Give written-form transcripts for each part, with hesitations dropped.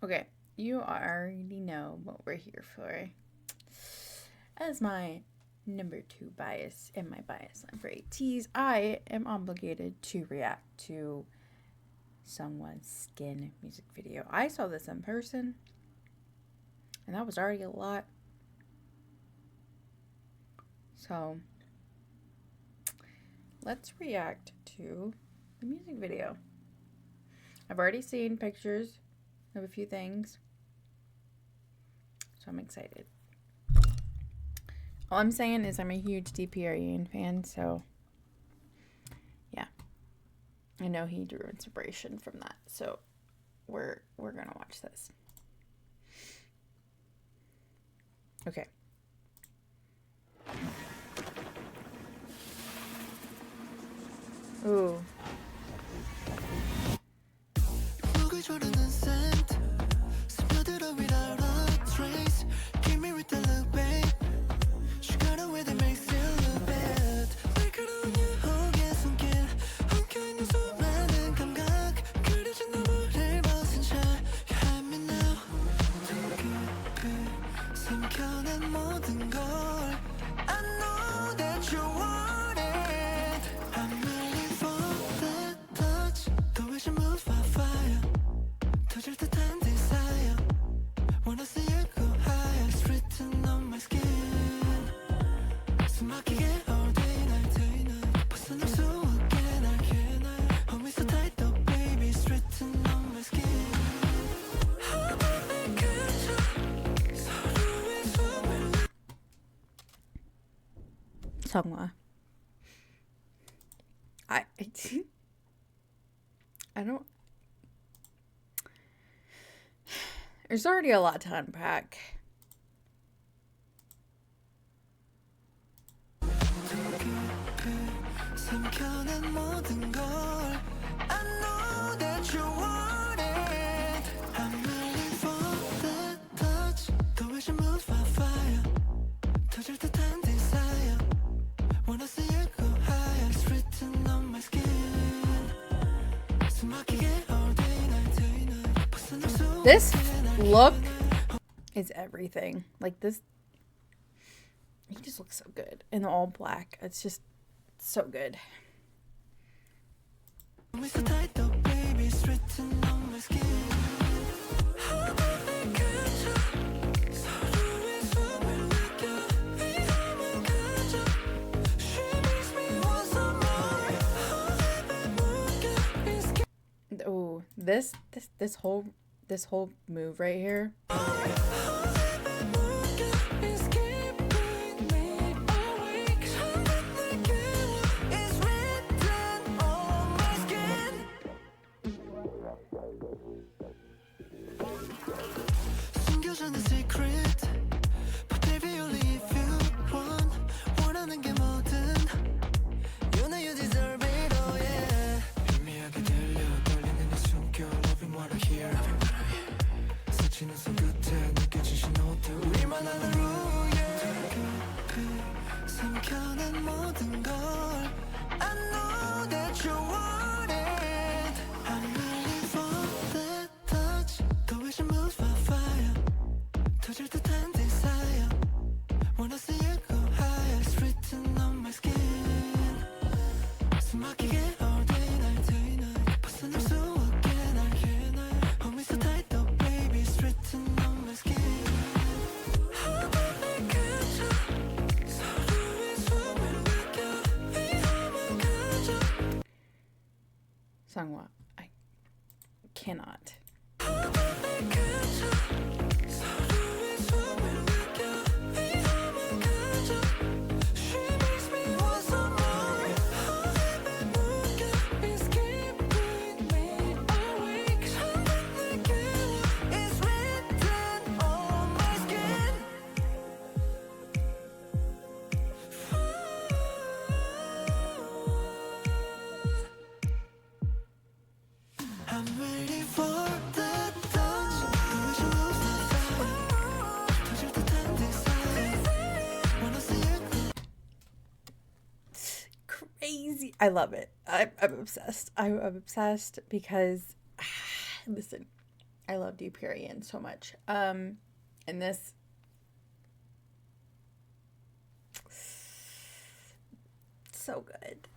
Okay, you already know what we're here for. As my number 2 bias and my bias line for ATs, I am obligated to react to someone's Skin music video. I saw this in person, and that was already a lot. So, let's react to the music video. I've already seen pictures of a few things, so I'm excited. All I'm saying is I'm a huge DPREan fan, so yeah. I know he drew inspiration from that, so we're gonna watch this. Okay. Ooh. Sungwa. I don't. There's already a lot to unpack. This look is everything. Like this, he just looks so good in all black. It's just so good. Oh, this whole move right here. Sungwa, I cannot. Crazy. I love it. I'm obsessed. I'm obsessed because, listen, I love D.Period so much. And this so good.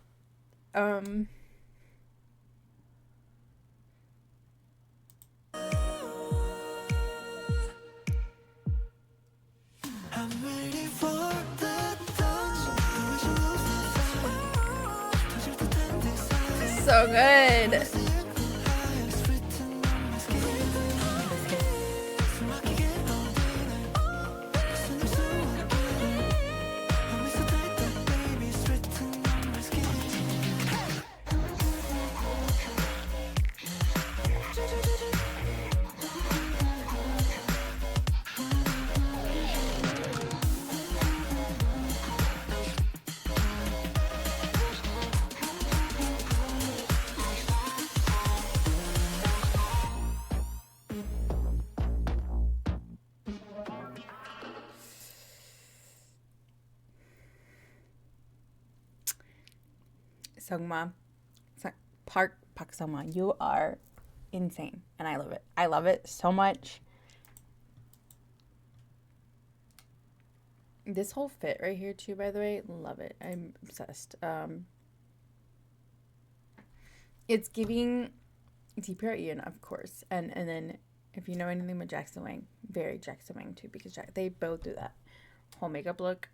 So good. Sungma, Park Sungma, you are insane, and I love it. I love it so much. This whole fit right here too, by the way, love it. I'm obsessed. It's giving D.P.R. Ian, of course, and then if you know anything about Jackson Wang, very Jackson Wang too, because they both do that whole makeup look.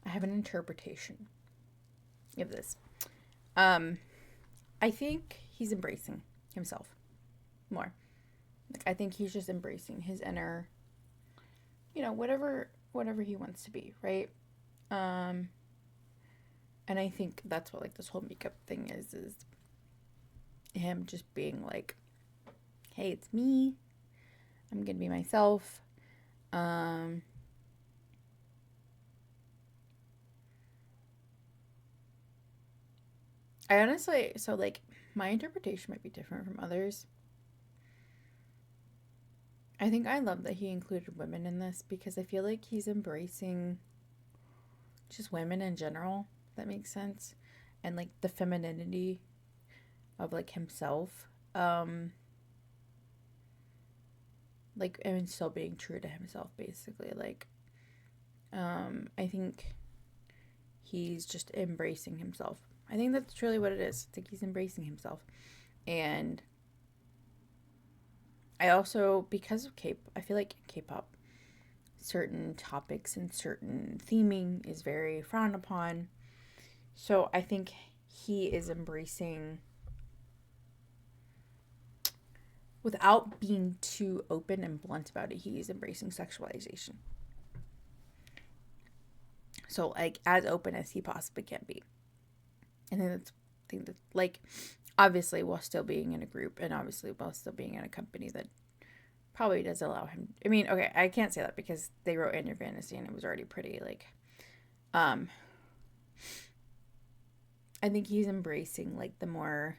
I have an interpretation of this. I think he's embracing himself more. Like, I think he's just embracing his inner, whatever he wants to be, right? And I think that's what, like, this whole makeup thing is him just being like, hey, it's me. I'm gonna be myself. I honestly, so, like, my interpretation might be different from others. I think I love that he included women in this because I feel like he's embracing just women in general. If that makes sense. And, like, the femininity of, like, himself. Like, and still being true to himself, basically. Like, I think he's just embracing himself. I think that's truly what it is. I think he's embracing himself. And I also, because of I feel like K-pop, certain topics and certain theming is very frowned upon. So I think he is embracing, without being too open and blunt about it, he is embracing sexualization. So, like, as open as he possibly can be. I think that's like, obviously, while still being in a group, and obviously while still being in a company that probably does allow him. I mean, okay, I can't say that because they wrote In Your Fantasy and it was already pretty, like, I think he's embracing, like, the more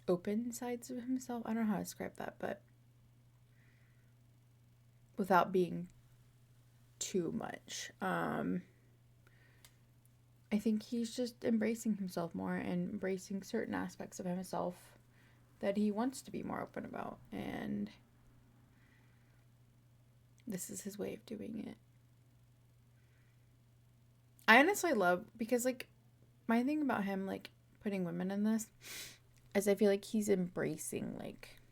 open sides of himself. I don't know how to describe that, but without being too much. I think he's just embracing himself more and embracing certain aspects of himself that he wants to be more open about. And this is his way of doing it. I honestly love, because, like, my thing about him, like, putting women in this is I feel like he's embracing, like,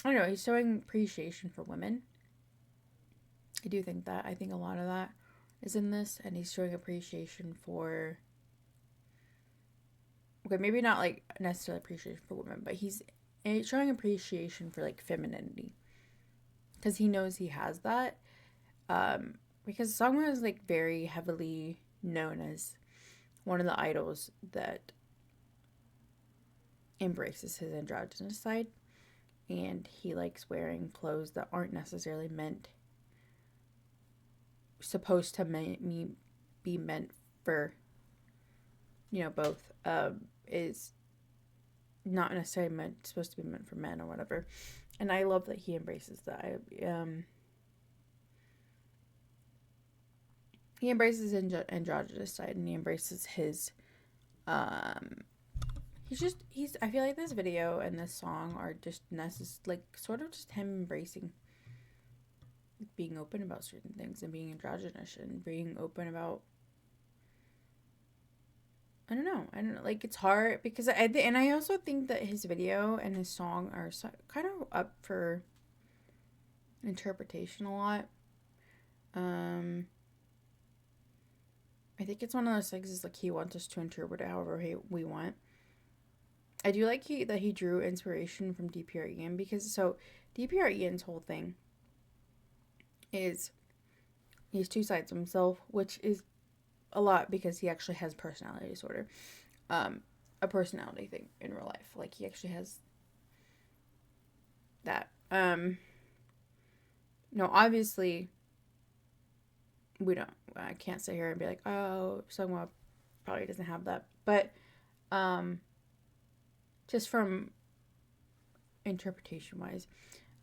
I don't know, he's showing appreciation for women. I do think that. I think a lot of that is in this, and he's showing appreciation for, okay, maybe not, like, necessarily appreciation for women, but he's showing appreciation for, like, femininity, because he knows he has that, because Songwon is, like, very heavily known as one of the idols that embraces his androgynous side, and he likes wearing clothes that aren't necessarily supposed to be meant for, both, is not necessarily supposed to be meant for men or whatever. And I love that he embraces that. he embraces his androgynous side, and he embraces his he's I feel like this video and this song are just like sort of just him embracing, being open about certain things and being androgynous and being open about, I don't know, like it's hard because and I also think that his video and his song are kind of up for interpretation a lot. I think it's one of those things is like he wants us to interpret it however we want. I do like that he drew inspiration from DPR Ian, because so DPR Ian's whole thing is he has two sides of himself, which is a lot because he actually has personality disorder, a personality thing in real life. Like he actually has that. No, obviously I can't sit here and be like, oh, Seungwha probably doesn't have that, but just from interpretation wise,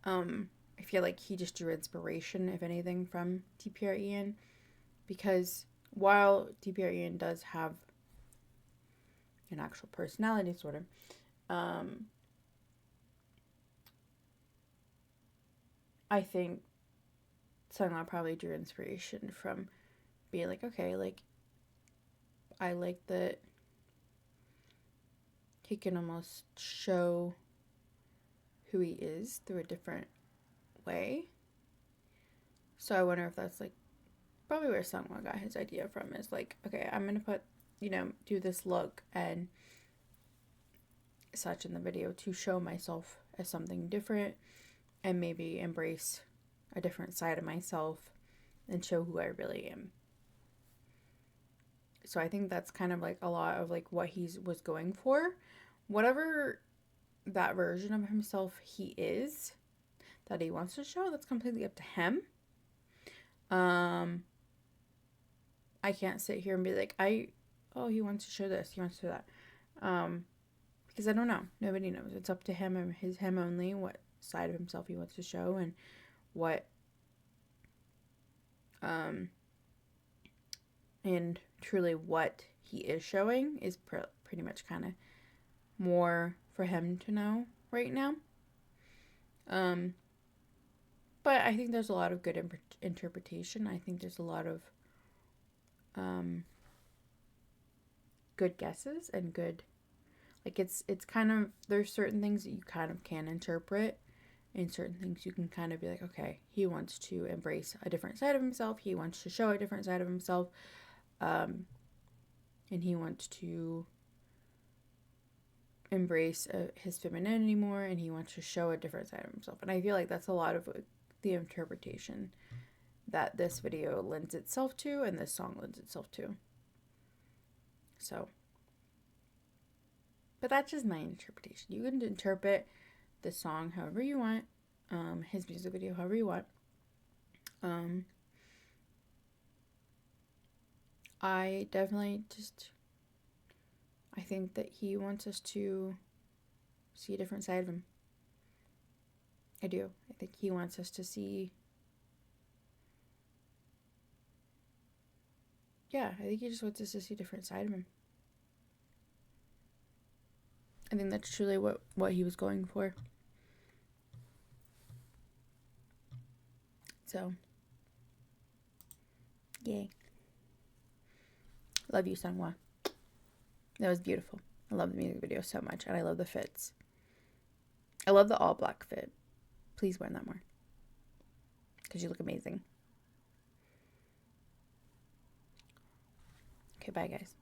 I feel like he just drew inspiration, if anything, from DPR Ian, because while DPR Ian does have an actual personality disorder, I think Seungwha probably drew inspiration from being like, okay, like I like that he can almost show who he is through a different way. So I wonder if that's like probably where Seungwha got his idea from, is like, okay, I'm gonna put, do this look and such in the video to show myself as something different and maybe embrace a different side of myself and show who I really am. So I think that's kind of like a lot of like what he was going for. Whatever that version of himself he is that he wants to show, that's completely up to him. I can't sit here and be like, he wants to show this, he wants to do that. Because I don't know. Nobody knows. It's up to him and him only what side of himself he wants to show, and what and truly what he is showing is pretty much kind of more for him to know right now. But I think there's a lot of good interpretation. I think there's a lot of good guesses and good, like it's kind of, there's certain things that you kind of can interpret, and certain things you can kind of be like, okay, he wants to embrace a different side of himself, he wants to show a different side of himself, and he wants to embrace his femininity more, and he wants to show a different side of himself. And I feel like that's a lot of the interpretation that this video lends itself to, and this song lends itself to. So, but that's just my interpretation. You can interpret the song however you want, his music video however you want. I definitely I think that he wants us to see a different side of him. I do. I think he wants us to see, I think he just wants us to see a different side of him. I think that's truly what he was going for. So, yay. Love you, Seungwha. That was beautiful. I love the music video so much, and I love the fits. I love the all black fit. Please wear that more, because you look amazing. Okay, bye guys.